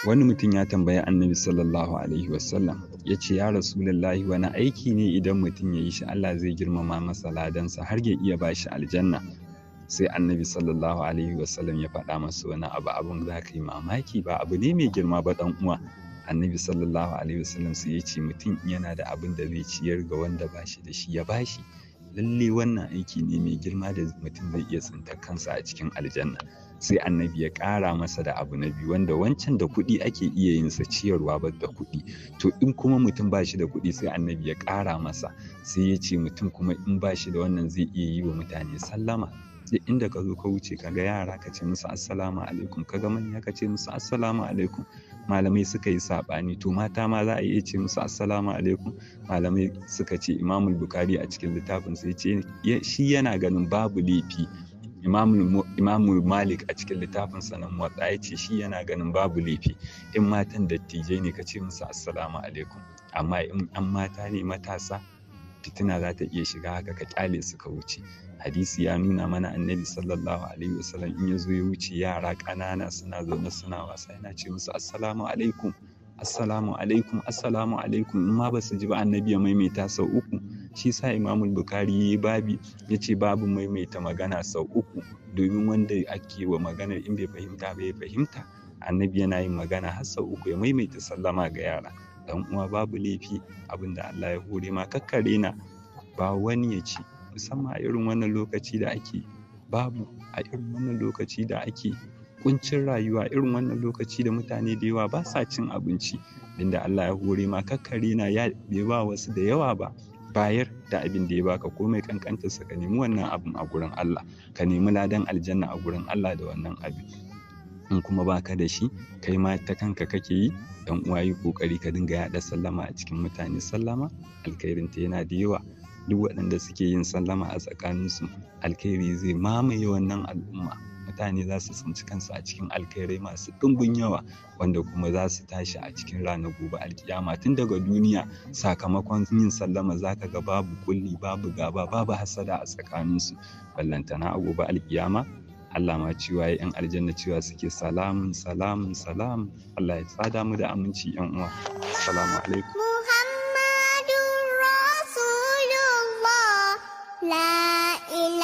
wani mutum ya tambayi annabi sallallahu alaihi wasallam ya ce, ya rasulullahi, wani aiki ne idan mutum ya yi shi Allah zai girmama masa ladansa har ya iya ba shi aljanna? Sai annabi sallallahu alaihi wasallam ya faɗa masa wani abun za ka yi mamaki, ba abu ne mai girma ba ɗan uwa. Annabi sallallahu alaihi wasallam sai ya ce, mutum yana da abin da zai ciyar ga wanda ba shi da shi ya ba shi. Lalle wannan aiki ne mai girma da mutum zai iya tsintar kansa a cikin aljanna. Sai annabi ya ƙara masa da abu na biyu, wanda wancan da kuɗi ake iya yin sa, ciyarwa ba da kuɗi. To in kuma mutum ba shi da kuɗi, sai annabi ya ƙara masa, sai ya ce mutum kuma in ba shi da wannan zai iya yi wa mutane sallama. Duk inda ka zo ka wuce ka ga yara ka ce musu assalamu alaikum, ka ga manya ka ce musu assalamu alaikum. Malamai suka yi saɓani, to mata ma za a iya ce musu assalamu alaikum. Malamai suka ce, Imamul Bukhari a cikin littafin sai ce shi yana ganin babu laifi. Imamul Malik a cikin littafin sa na Muwatta ya ce shi yana ganin babu laifi in matan dattijai ne ka ce musu assalamu alaikum, amma in an mata ne matasa, fitina za ta iya shiga haka ka kyale su ka wuce. Hadisi ya nuna mana annabi sallallahu alaihi wasallam in ya zo ya wuce yara ƙanana suna zaune suna wasa yana ce musu assalamu alaikum, assalamu alaikum, assalamu alaikum. In ma ba su ji ba, annabi ya maimaita sau 3. Shi sa Imamul Bukhari ya yi babi ya ce babu maimaita magana sau 3, domin wanda ake wa maganar in bai fahimta ba ya fahimta. Annabi yana yin magana har sau 3 ya maimaita sallama ga yara. Dan uwa, babu laifi abinda Allah ya hore ma kakkare na ba wani ya ci, musamman a irin wannan lokaci da ake kuncin rayuwa, irin wannan lokaci da mutane da yawa ba sa cin abinci. Inda Allah ya hore ma kakkare na, ya bai ba wasu da yawa ba, bayar da abin da ya baka komai kankantarsa, ka nemi wannan abin a gurin Allah, ka nemi ladan aljanna a gurin Allah da wannan abin. In kuma baka da shi, kai ma ta kanka kake yi, dan uwa yi kokari ka dinga yaɗa sallama a cikin mutane. Sallama alkhairinta yana da yawa. Duk waɗanda suke yin sallama a tsakaninsu, alkhairi zai mamaye wannan al'umma. Mutane za su tsinci kansu a cikin alkhairai masu ɗumbin yawa, wanda kuma za su tashi a cikin ranar gobe alkiyama. Tun daga duniya, sakamakon yin sallama za ka ga babu kulli, babu gaba, babu hasada a tsakaninsu. Ballantana a gobe alkiyama, Allah ma cewa ya 'yan aljanna cewa suke salamun salamun salamun. Allah ya tsada mu da aminci 'yan uwa. Assalamu alaikum. Muhammadun Rasulullah, la ilaha